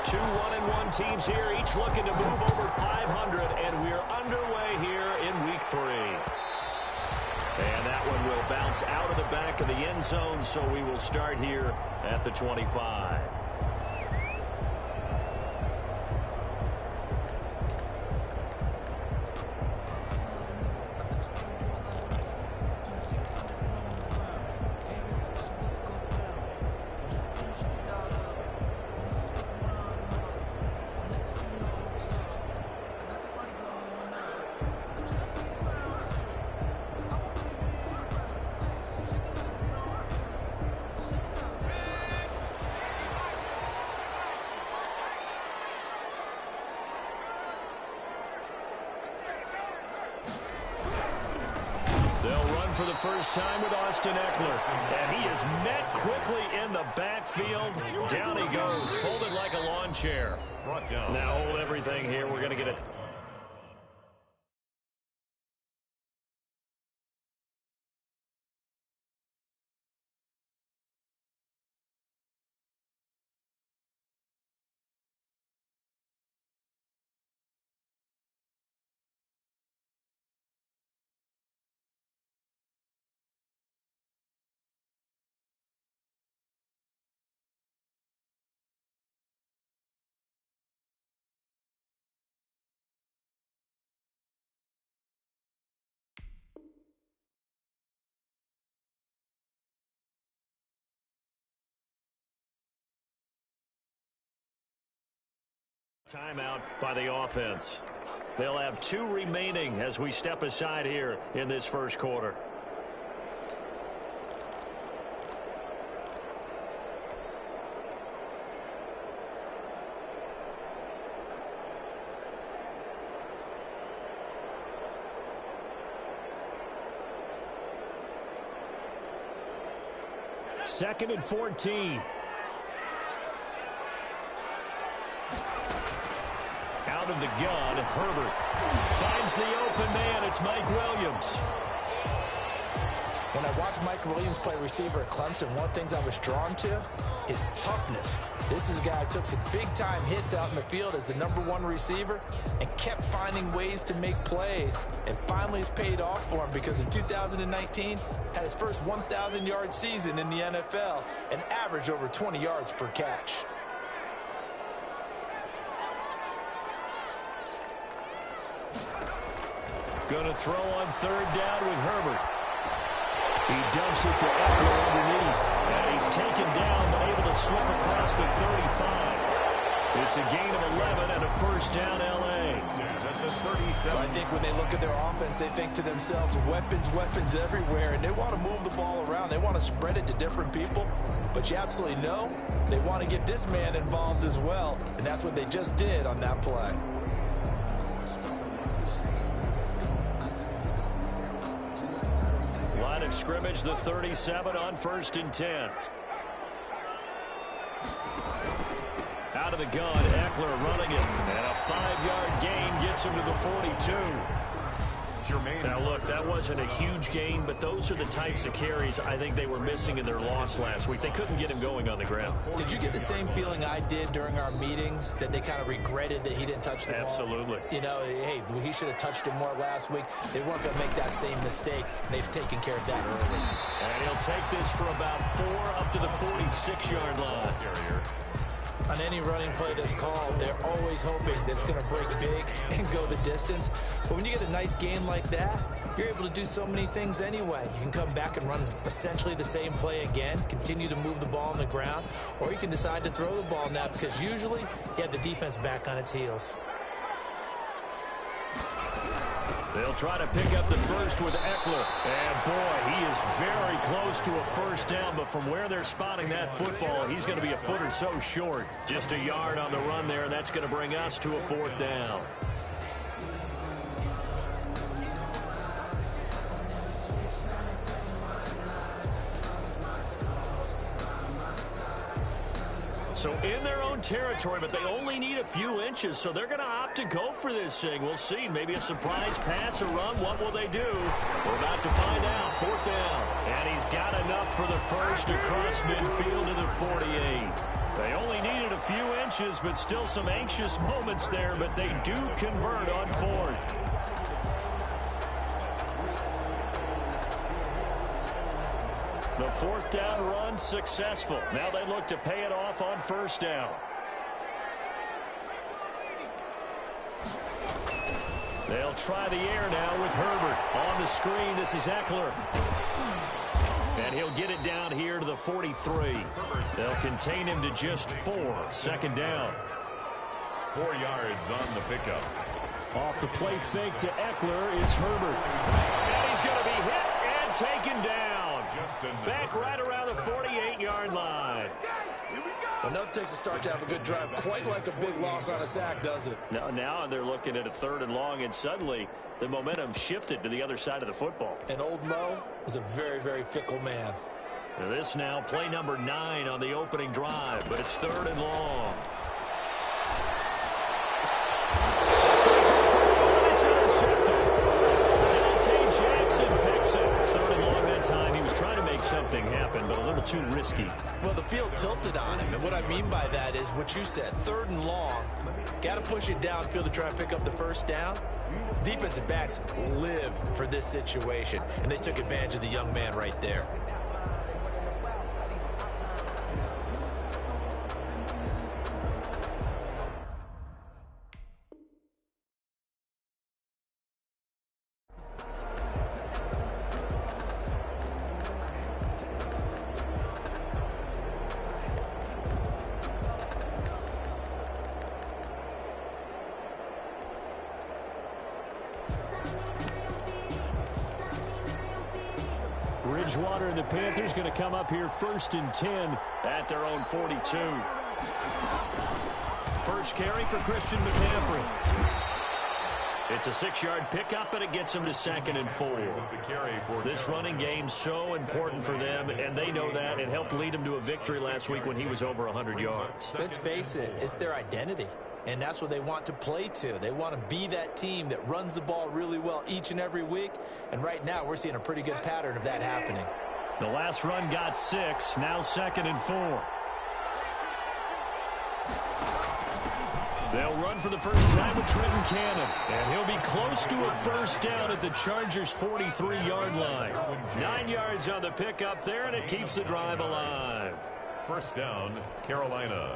Two 1-1 teams here, each looking to move over 500, and we're underway here in week 3. And that one will bounce out of the back of the end zone, so we will start here at the 25. For the first time with Austin Ekeler. And he is met quickly in the backfield. Down he goes, folded like a lawn chair. Now hold everything here. We're going to get it. Timeout by the offense. They'll have 2 remaining as we step aside here in this first quarter. Second and 14. Out of the gun, Herbert finds the open man. It's Mike Williams. When I watched Mike Williams play receiver at Clemson, one of the things I was drawn to is toughness. This is a guy who took some big-time hits out in the field as the #1 receiver and kept finding ways to make plays. And finally it's paid off for him because in 2019 had his first 1,000-yard season in the NFL and averaged over 20 yards per catch. Going to throw on 3rd down with Herbert. He dumps it to Ekeler underneath. And he's taken down, but able to slip across the 35. It's a gain of 11 and a first down, L.A. I think when they look at their offense, they think to themselves, weapons everywhere, and they want to move the ball around. They want to spread it to different people. But you absolutely know they want to get this man involved as well, and that's what they just did on that play. Line of scrimmage, the 37 on 1st and 10. Out of the gun, Ekeler running it. And a 5-yard gain gets him to the 42. Now, look, that wasn't a huge gain, but those are the types of carries I think they were missing in their loss last week. They couldn't get him going on the ground. Did you get the same feeling I did during our meetings, that they kind of regretted that he didn't touch the ball? Absolutely. You know, hey, he should have touched it more last week. They weren't going to make that same mistake, and they've taken care of that early. And he'll take this for about 4 up to the 46-yard line. On any running play that's called, they're always hoping that it's going to break big and go the distance. But when you get a nice game like that, you're able to do so many things anyway. You can come back and run essentially the same play again, continue to move the ball on the ground, or you can decide to throw the ball now because usually you have the defense back on its heels. They'll try to pick up the first with Ekeler. And, boy, he is very close to a first down. But from where they're spotting that football, he's going to be a foot or so short. Just a yard on the run there, and that's going to bring us to a 4th down. So in their own territory, but they only need a few inches, so they're going to opt to go for this thing. We'll see. Maybe a surprise pass or run. What will they do? We're about to find out. 4th down. And he's got enough for the first across midfield to the 48. They only needed a few inches, but still some anxious moments there, but they do convert on fourth. The fourth down run successful. Now they look to pay it off on first down. They'll try the air now with Herbert. On the screen, this is Eckler. And he'll get it down here to the 43. They'll contain him to just 4. Second down. 4 yards on the pickup. Off the play fake to Eckler, it's Herbert. And he's going to be hit and taken down. Back right around the 48-yard line. Well, nothing takes a start to have a good drive quite like a big loss on a sack, does it? Now they're looking at a 3rd and long, and suddenly the momentum shifted to the other side of the football. And old Mo is a very, very fickle man. This now play number 9 on the opening drive, but it's 3rd and long. It's intercepted. Dante Jackson picks it. 3rd and long that time. He was trying to make something happen, but a little too risky. Well, the field tilted on him, and what I mean by that is what you said, 3rd and long. Got to push it downfield to try and pick up the first down. Defensive backs live for this situation, and they took advantage of the young man right there. Bridgewater and the Panthers going to come up here 1st and 10 at their own 42. First carry for Christian McCaffrey. It's a 6-yard pickup, and it gets him to 2nd and 4. This running game's so important for them, and they know that. It helped lead them to a victory last week when he was over 100 yards. Let's face it, it's their identity. And that's what they want to play to. They want to be that team that runs the ball really well each and every week. And right now, we're seeing a pretty good pattern of that happening. The last run got 6. Now 2nd and 4. They'll run for the first time with Trenton Cannon. And he'll be close to a first down at the Chargers' 43-yard line. 9 yards on the pickup there, and it keeps the drive alive. First down, Carolina.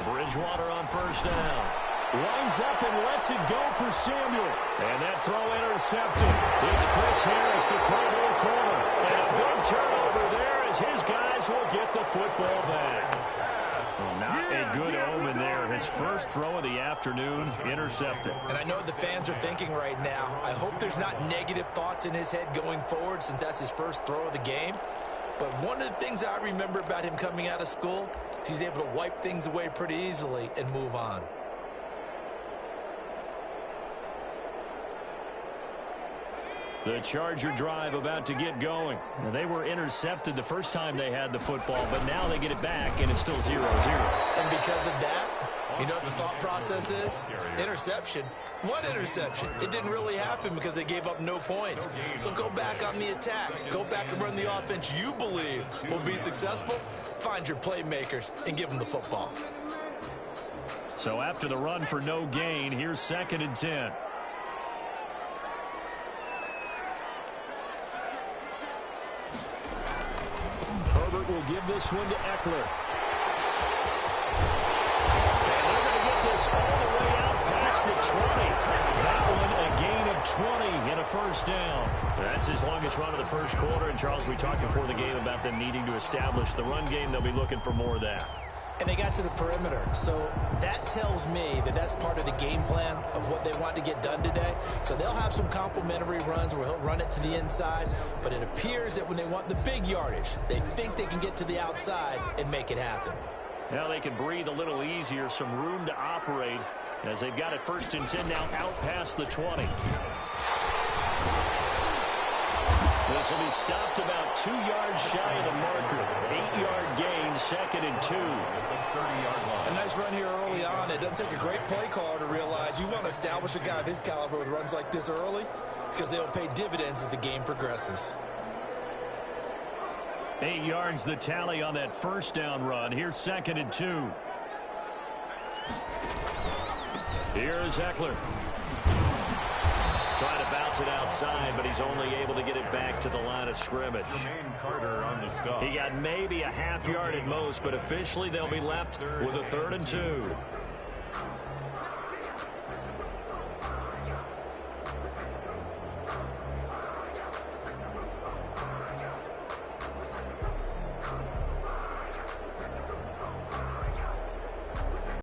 Bridgewater on first down. Lines up and lets it go for Samuel. And that throw intercepted. It's Chris Harris, the Pro Bowl corner. And a big turnover there as his guys will get the football back. Not a good omen there. His first throw of the afternoon intercepted. And I know what the fans are thinking right now. I hope there's not negative thoughts in his head going forward since that's his first throw of the game. But one of the things I remember about him coming out of school is he's able to wipe things away pretty easily and move on. The Charger drive about to get going. Now, they were intercepted the first time they had the football, but now they get it back, and it's still 0-0. And because of that, you know what the thought process is? Interception. What interception? It didn't really happen because they gave up no points. So go back on the attack. Go back and run the offense you believe will be successful. Find your playmakers and give them the football. So after the run for no gain, here's 2nd and 10. Herbert will give this one to Eckler. And they're going to get this all the way out past the 20. That one a gain of 20 and a first down. That's his longest run of the first quarter. And, Charles, we talked before the game about them needing to establish the run game. They'll be looking for more of that. And they got to the perimeter. So that tells me that that's part of the game plan of what they want to get done today. So they'll have some complimentary runs where he'll run it to the inside. But it appears that when they want the big yardage, they think they can get to the outside and make it happen. Now they can breathe a little easier, some room to operate as they've got it 1st and 10 now out past the 20. This will be stopped about 2 yards shy of the marker. 8-yard gain, 2nd and 2. A nice run here early on. It doesn't take a great play caller to realize you want to establish a guy of his caliber with runs like this early because they'll pay dividends as the game progresses. 8 yards the tally on that first down run. Here's 2nd and 2. Here's Ekeler. Trying to bounce it outside, but he's only able to get it back to the line of scrimmage. Jermaine Carter on the stop. He got maybe a half yard at most, but officially they'll be left with a 3rd and 2.